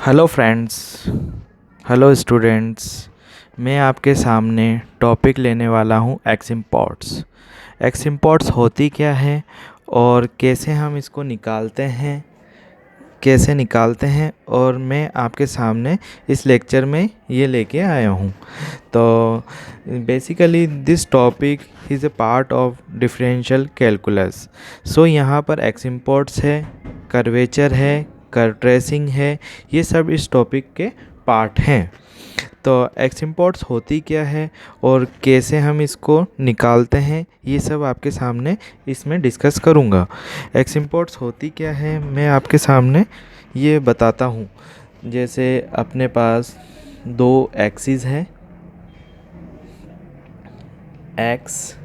Hello friends. Hello students. मैं आपके सामने टॉपिक लेने वाला हूँ एक्सइम्पोर्ट्स। एक्सइम्पोर्ट्स होती क्या है और कैसे हम इसको निकालते हैं और मैं आपके सामने इस लेक्चर में ये लेके आया हूँ। तो basically this topic is a part of differential calculus. So यहाँ पर एक्सइम्पोर्ट्स है, कर्वेचर है, कर्व ट्रेसिंग है, ये सब इस टॉपिक के पार्ट हैं। तो एक्सइम्पोर्ट्स होती क्या है और कैसे हम इसको निकालते हैं, ये सब आपके सामने इसमें डिस्कस करूँगा। एक्सइम्पोर्ट्स होती क्या है मैं आपके सामने ये बताता हूँ। जैसे अपने पास दो एक्सिस हैं, एक्स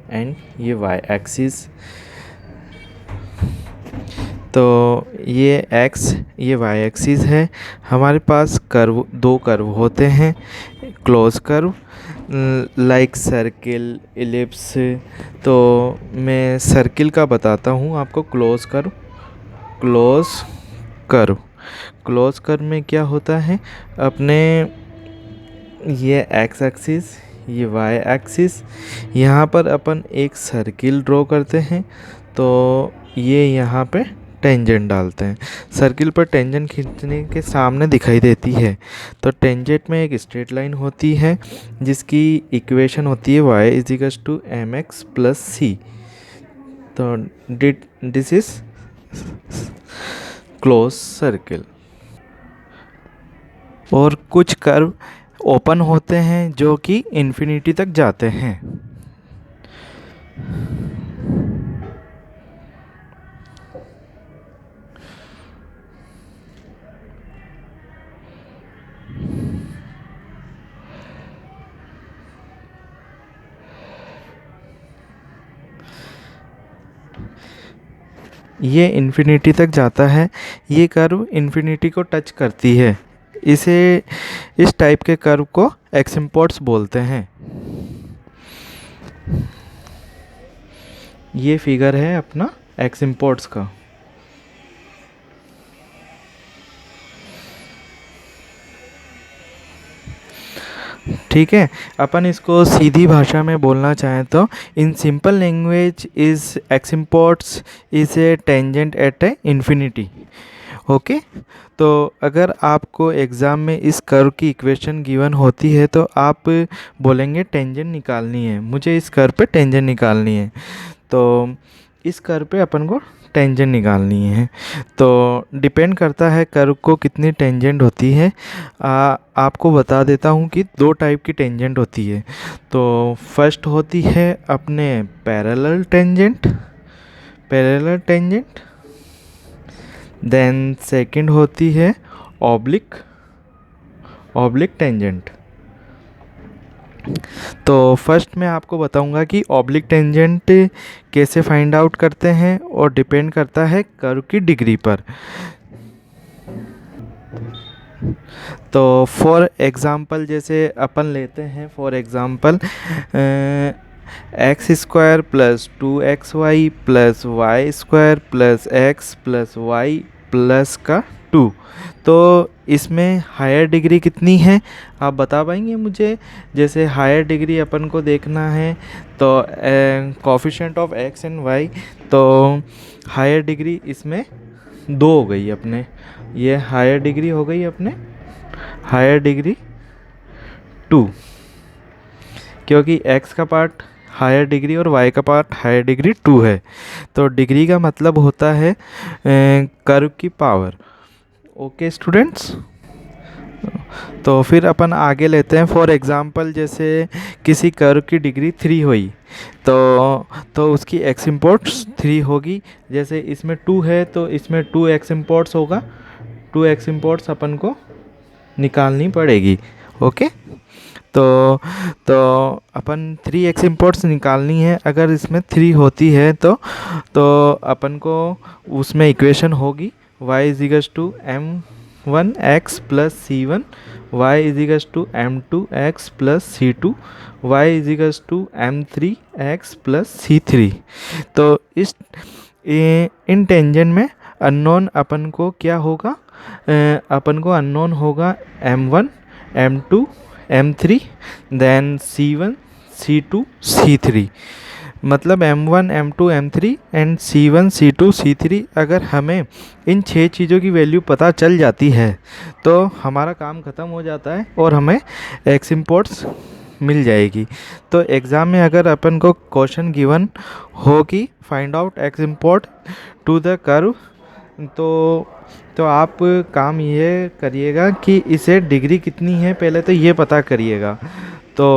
एंड ये वाई एक्सिस। तो ये एक्स ये वाई एक्सिस है। हमारे पास दो कर्व होते हैं, close curve like circle, ellipse. तो मैं सर्किल का बताता हूँ आपको। क्लोज कर्व क्लोज कर्व में क्या होता है, अपने ये एक्स एक्सिस ये वाई एक्सिस, यहाँ पर अपन एक सर्किल ड्रॉ करते हैं। तो ये यहाँ पे टेंजेंट डालते हैं। सर्किल पर टेंजेंट खींचने के सामने दिखाई देती है। तो टेंजेंट में एक स्ट्रेट लाइन होती है जिसकी इक्वेशन होती है y is equals to M X plus C. तो दिस इज क्लोज सर्किल। और कुछ कर्व ओपन होते हैं जो कि इन्फिनिटी तक जाते हैं। ये इन्फिनिटी तक जाता है। ये कर्व इन्फिनिटी को टच करती है। इस टाइप के कर्व को एक्सिम्पोर्ट्स बोलते हैं। ये फिगर है अपना एक्सिम्पोर्ट्स का। ठीक है, अपन इसको सीधी भाषा में बोलना चाहें तो in simple language is asymptotes is a tangent at a infinity. Okay. तो अगर आपको एग्ज़ाम में इस कर्व की इक्वेशन गिवन होती है तो आप बोलेंगे टेंजेंट निकालनी है, मुझे इस कर्व पे टेंजेंट निकालनी है। तो इस कर्व पे अपन को टेंजेंट निकालनी है। तो डिपेंड करता है कर्व को कितनी टेंजेंट होती है। आपको बता देता हूँ कि दो टाइप की टेंजेंट होती है। तो फर्स्ट होती है अपने पैरेलल टेंजेंट। देन सेकंड होती है ऑब्लिक टेंजेंट। तो फर्स्ट मैं आपको बताऊंगा कि ऑब्लिक टेंजेंट कैसे फाइंड आउट करते हैं और डिपेंड करता है कर्व की डिग्री पर। तो फॉर एग्ज़ाम्पल जैसे अपन लेते हैं, for example x square plus 2xy plus y square plus x plus y plus का 2। तो इसमें हायर डिग्री कितनी है आप बता पाएंगे मुझे? जैसे हायर डिग्री अपन को देखना है तो coefficient of x and y. तो हायर डिग्री इसमें 2 हो गई अपने। ये हायर डिग्री हो गई अपने हायर डिग्री 2, क्योंकि x का पार्ट हायर डिग्री और y का पार्ट हायर डिग्री 2 है। तो डिग्री का मतलब होता है कर्व की पावर। Okay students. तो फिर अपन आगे लेते हैं। फॉर एग्ज़ाम्पल जैसे किसी कर्व की डिग्री 3 हुई तो उसकी एक्सिम्पोर्ट्स 3 होगी। जैसे इसमें 2 है तो इसमें 2 एक्सिम्पोर्ट्स होगा। 2 एक्सिम्पोर्ट्स अपन को निकालनी पड़ेगी। ओके। तो अपन 3 एक्सिम्पोर्ट्स निकालनी है। अगर इसमें 3 होती है तो अपन को उसमें इक्वेशन होगी y is equals to m1x plus C one, y is equals to m2x plus C two, y is equals to m3x plus सी3। तो इन टेंजेंट में अननोन अपन को क्या होगा, अपन को अननोन होगा M1, M2, M3, then C1, C2, C3। मतलब M1, M2, M3 and C1, C2, C3 अगर हमें इन 6 चीज़ों की वैल्यू पता चल जाती है तो हमारा काम ख़त्म हो जाता है और हमें एक्स इम्पोर्ट्स मिल जाएगी। तो एग्ज़ाम में अगर अपन को क्वेश्चन गिवन हो कि find out x import to the curve, तो आप काम ये करिएगा कि इसे डिग्री कितनी है पहले तो ये पता करिएगा। तो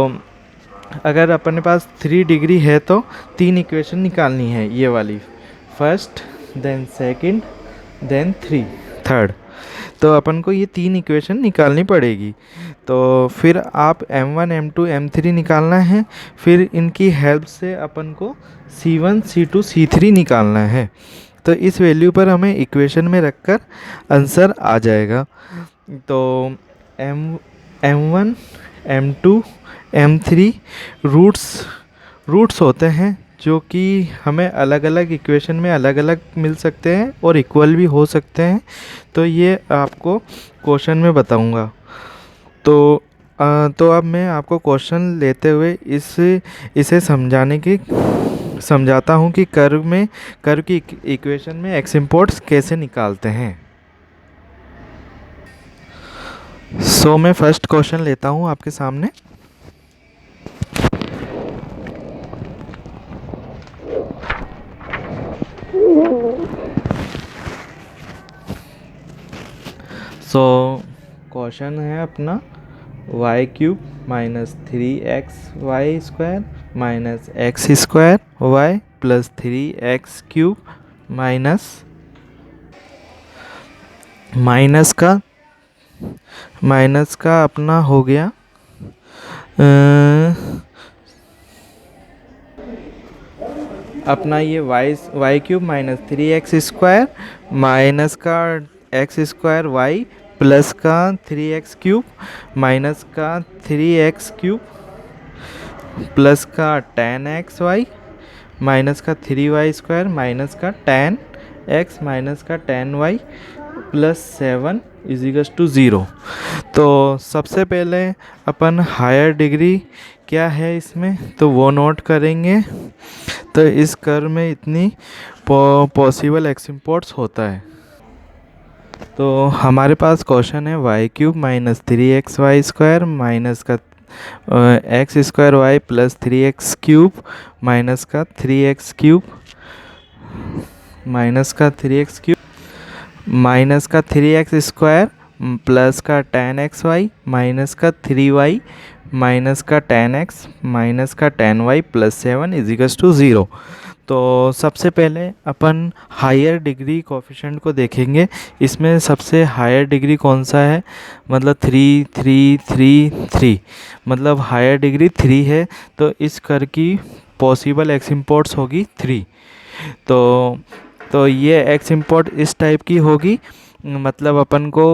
अगर अपने पास 3 डिग्री है तो 3 इक्वेशन निकालनी है, ये वाली, first, then second, then third. तो अपन को ये 3 इक्वेशन निकालनी पड़ेगी। तो फिर आप M1, M2, M3 निकालना है, फिर इनकी हेल्प से अपन को C1, C2, C3 निकालना है। तो इस वैल्यू पर हमें इक्वेशन में रखकर आंसर आ जाएगा। तो M1, M2, M3 रूट्स होते हैं जो कि हमें अलग अलग इक्वेशन में अलग अलग मिल सकते हैं और इक्वल भी हो सकते हैं। तो ये आपको क्वेश्चन में बताऊंगा। तो अब मैं आपको क्वेश्चन लेते हुए इसे समझाता हूँ कि कर्व की इक्वेशन में एक्स इम्पोर्ट्स कैसे निकालते हैं। मैं फर्स्ट क्वेश्चन लेता हूँ आपके सामने। क्वेश्चन है अपना y³ minus 3xy² minus x² plus 3x³ minus का अपना हो गया अपना ये y³ माइनस 3x² माइनस का x² प्लस का 3x³ माइनस का 3x³ प्लस का 10xy माइनस का 3y² माइनस का 10x माइनस का 10y प्लस 7 इजिकल्स टू 0। तो सबसे पहले अपन हायर डिग्री क्या है इसमें तो वो नोट करेंगे। तो इस कर्व में इतनी पॉसिबल एक्स इम्पोर्ट्स होता है। तो हमारे पास क्वेश्चन है y³ माइनस 3xy² माइनस का x² प्लस 3x³ माइनस का 3x³ माइनस का 3x³ माइनस का 3x² प्लस का 10xy माइनस का 3y माइनस का 10x माइनस का 10y प्लस 7 इजिकल्स टू 0। तो सबसे पहले अपन हायर डिग्री कोफिशिएंट को देखेंगे। इसमें सबसे हायर डिग्री कौन सा है, मतलब 3 3 3 3, मतलब हायर डिग्री 3 है। तो इस कर्व की पॉसिबल एक्स इम्पोर्ट्स होगी 3। तो ये एक्स इम्पोर्ट इस टाइप की होगी, मतलब अपन को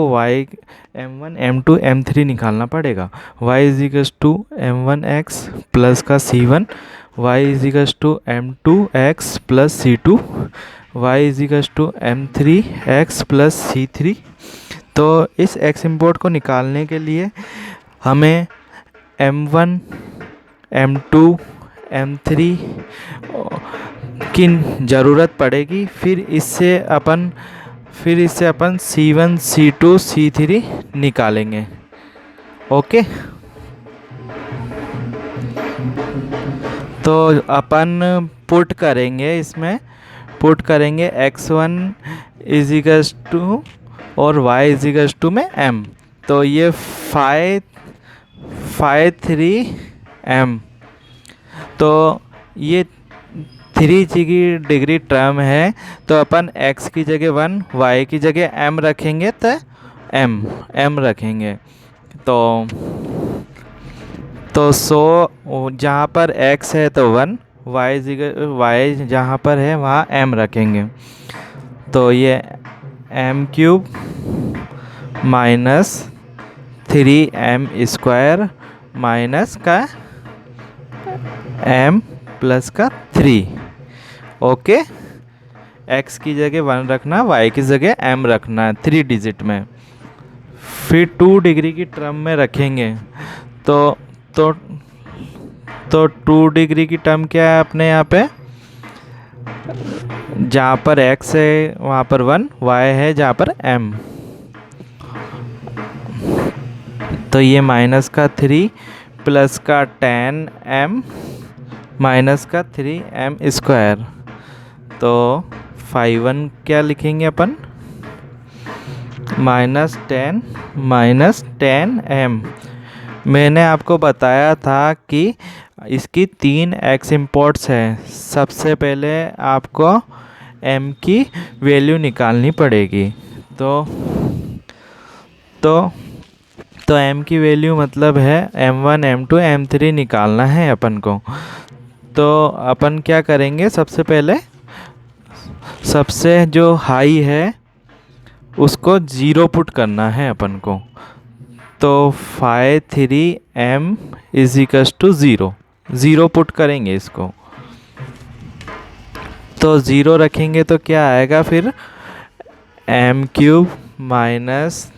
M1, M2, M3 निकालना पड़ेगा। y is equals to M1x plus का C1, y is equals to M2x plus C2, y is equals to M3x plus C3। तो इस एक्स इम्पोर्ट को निकालने के लिए हमें M1, M2, M3 की ज़रूरत पड़ेगी। फिर इससे अपन C1, C2, C3 निकालेंगे। ओके, तो अपन पुट करेंगे x1 इजिकल्स टू और y इजिकल्स टू में m। तो ये 3m। तो ये 3 की डिग्री टर्म है। तो अपन x की जगह 1, y की जगह m रखेंगे तो m रखेंगे। तो जहाँ पर x है तो 1, y जहाँ पर है वहाँ m रखेंगे। तो ये m³ माइनस 3m² माइनस का m प्लस का 3। ओके, x की जगह 1 रखना है, y की जगह m रखना है 3 डिजिट में। फिर 2 डिग्री की टर्म में रखेंगे तो तो तो 2 डिग्री की टर्म क्या है अपने यहाँ पे, जहाँ पर x है वहाँ पर 1, y है जहाँ पर m। तो ये माइनस का 3 प्लस का 10m माइनस का 3m स्क्वायर। तो 5 क्या लिखेंगे अपन, -10 मैंने आपको बताया था कि इसकी 3 x इम्पोर्ट्स हैं। सबसे पहले आपको m की वैल्यू निकालनी पड़ेगी। तो m की वैल्यू मतलब है m1 m2 m3 निकालना है अपन को। तो अपन क्या करेंगे, सबसे पहले सबसे जो हाई है उसको 0 पुट करना है अपन को। तो 5 3m is equal to 0 put करेंगे इसको। तो 0 रखेंगे तो क्या आएगा फिर, m³ minus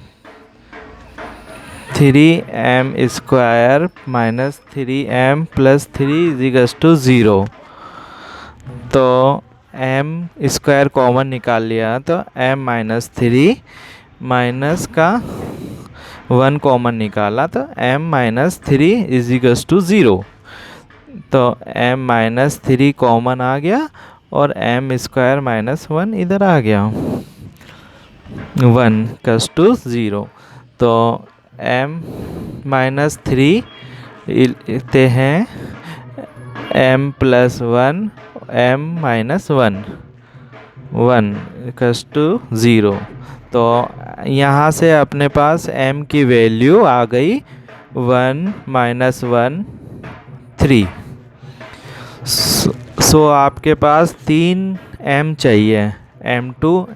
3m square minus 3m plus 3 is equal to 0। तो m स्क्वायर कॉमन निकाल लिया तो m माइनस 3 माइनस का 1 कॉमन निकाला तो m minus 3 is equal to 0। तो m माइनस 3 कॉमन आ गया और m स्क्वायर माइनस 1 इधर आ गया, 1 कस टू 0। तो m माइनस 3 लिखते हैं m प्लस 1 m माइनस 1 कस टू 0। तो यहाँ से अपने पास m की वैल्यू आ गई 1 माइनस 1 3। सो आपके पास 3 m चाहिए, m2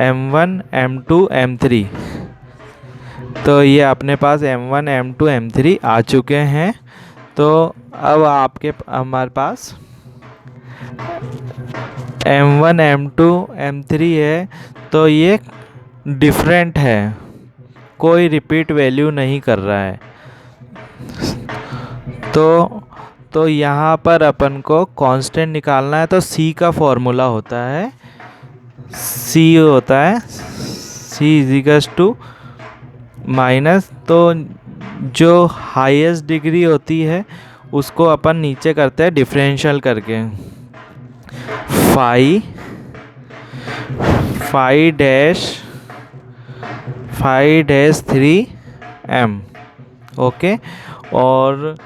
m1 m2 m3। तो ये अपने पास m1 m2 m3 आ चुके हैं। तो अब हमारे पास m1 m2 m3 है। तो ये डिफरेंट है, कोई रिपीट वैल्यू नहीं कर रहा है। तो यहाँ पर अपन को कांस्टेंट निकालना है। तो c का फॉर्मूला होता है, c is equal to minus, तो जो हाईएस्ट डिग्री होती है उसको अपन नीचे करते हैं डिफरेंशियल करके, 5-3m। ओके, और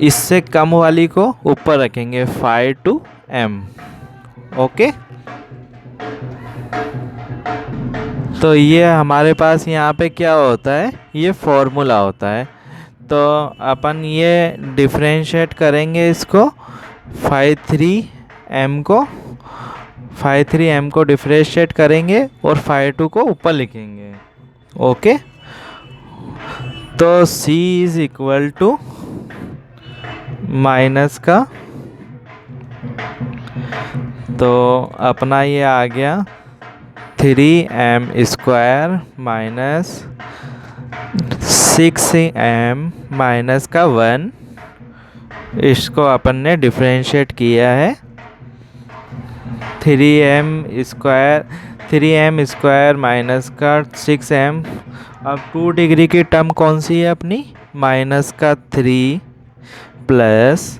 इससे कम वाली को ऊपर रखेंगे 5 to m। ओके, तो ये हमारे पास यहाँ पे क्या होता है, ये फॉर्मूला होता है। तो अपन ये डिफरेंशिएट करेंगे इसको 5-3m को डिफरेंशिएट करेंगे और 5-2 को ऊपर लिखेंगे। ओके, तो c is equal to minus का, तो अपना ये आ गया 3m square minus 6m minus का 1। इसको अपन ने डिफरेंशिएट किया है 3m स्क्वायर माइनस का 6m। अब 2 डिग्री की टर्म कौन सी है अपनी, माइनस का 3 plus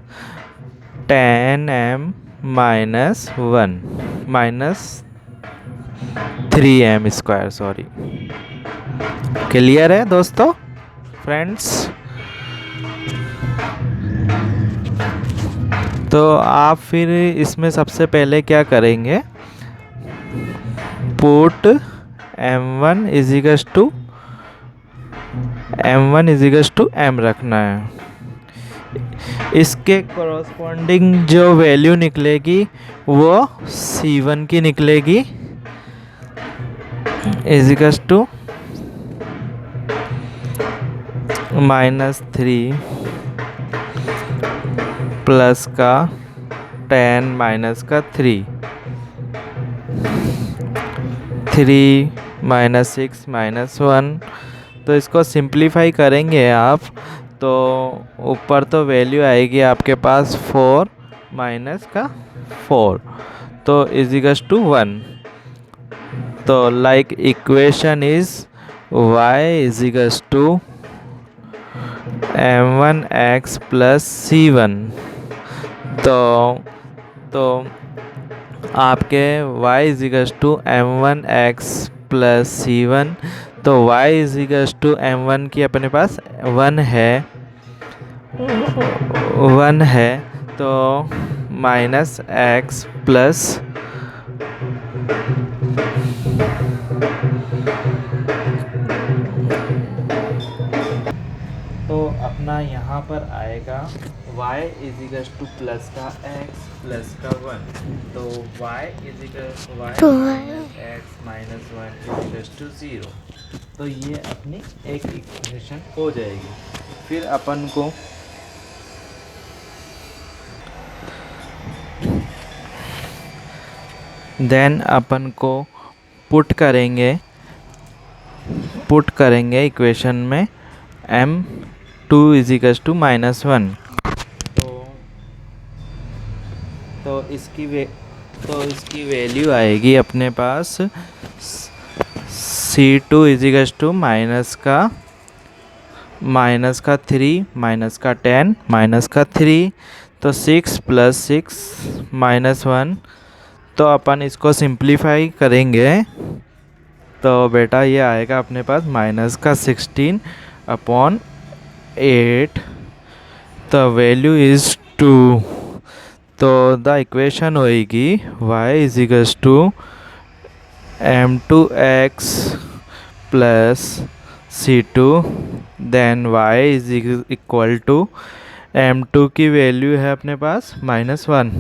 10m minus 1 minus 3m square. Sorry, clear है दोस्तों, फ्रेंड्स? तो आप फिर इसमें सबसे पहले क्या करेंगे, put m1 is equal to m रखना है। इसके कॉरस्पॉन्डिंग जो वैल्यू निकलेगी वो c1 की निकलेगी, इज इक्वल टू -3 प्लस का 10 माइनस का 3 3 माइनस 6 माइनस 1। तो इसको सिंप्लीफाई करेंगे आप तो ऊपर तो वैल्यू आएगी आपके पास 4 माइनस का 4 तो इजिकल्स टू 1। तो like equation is y is equals to m1x plus c1। तो आपके y is equals to m1x plus c1। तो y इजिकल्स टू m1 की अपने पास 1 है तो माइनस x प्लस तो अपना यहाँ पर आएगा y इजिकल्स टू प्लस का x प्लस का 1। तो y is equals x minus 1 is equals to 0। तो ये अपनी एक इक्वेशन हो जाएगी। फिर अपन को देन अपन को पुट करेंगे इक्वेशन में m2 इजिकल्स टू माइनस 1। तो इसकी वैल्यू आएगी अपने पास c2 इजिकल्स टू माइनस का 3 माइनस का 10 माइनस का 3। तो 6 प्लस 6 माइनस 1। तो अपन इसको सिंप्लीफाई करेंगे तो बेटा ये आएगा अपने पास माइनस का 16 अपॉन 8। तो वैल्यू इज़ 2। तो द इक्वेशन होएगी y is equals to m2x plus c2 then y is equal to m2 की वैल्यू है अपने पास -1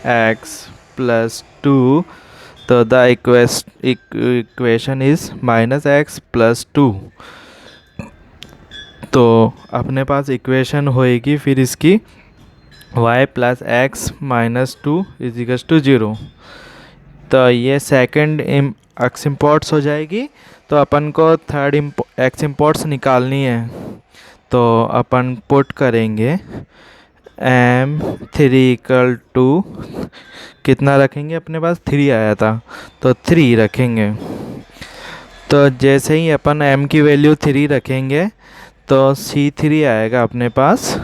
x प्लस 2। तो the equation is -x plus 2। तो अपने पास इक्वेशन होएगी फिर इसकी y plus x minus 2 is equals to 0। तो ये सेकंड एक्स इम्पोर्ट्स हो जाएगी। तो अपन को थर्ड एक्स इम्पोर्ट्स निकालनी है। तो अपन पुट करेंगे m3 इक्वल टू कितना रखेंगे अपने पास 3 आया था तो 3 रखेंगे। तो जैसे ही अपन m की वैल्यू 3 रखेंगे तो c3 आएगा अपने पास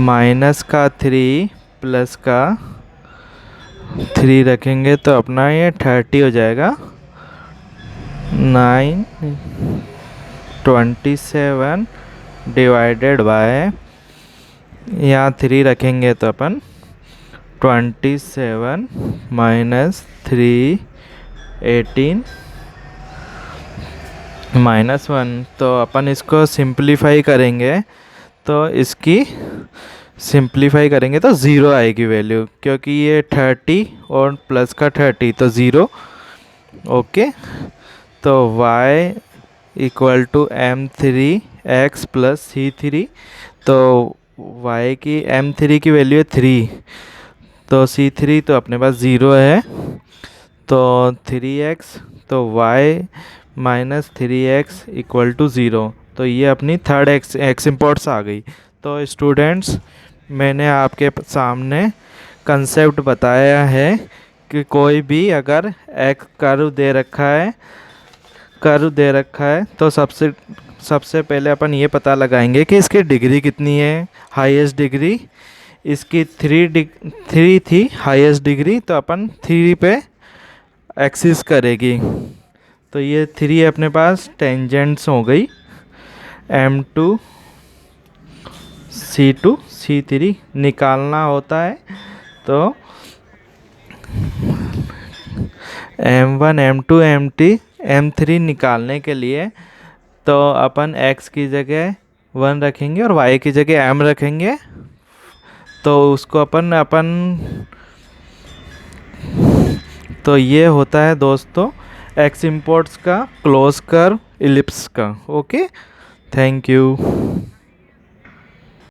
माइनस का 3 प्लस का 3 रखेंगे तो अपना ये 30 हो जाएगा 927 डिवाइडेड बाय यहाँ 3 रखेंगे तो अपन 27 माइनस 3 18 -1। तो अपन इसको सिंप्लीफाई करेंगे तो इसकी सिंप्लीफाई करेंगे तो 0 आएगी वैल्यू क्योंकि ये 30 और प्लस का 30 तो 0। ओके तो y equal to m3x plus c3। तो y की m3 की वैल्यू है 3 तो c3 तो अपने पास 0 है तो 3x तो y minus 3x equal to 0। तो ये अपनी थर्ड एक्स इम्पोर्ट्स आ गई। तो स्टूडेंट्स मैंने आपके सामने कंसेप्ट बताया है कि कोई भी अगर एक कर्व दे रखा है तो सबसे पहले अपन ये पता लगाएंगे कि इसकी डिग्री कितनी है। हाईएस्ट डिग्री इसकी 3 थी हाईएस्ट डिग्री तो अपन 3 पे एक्सिस करेगी। तो ये 3 अपने पास टेंजेंट्स हो गई m2 c2 c3 निकालना होता है तो m1 m2 m3 निकालने के लिए तो अपन x की जगह 1 रखेंगे और y की जगह m रखेंगे। तो उसको तो ये होता है दोस्तों एक्स इम्पोर्ट्स का क्लोज कर्व इलिप्स का। Okay thank you.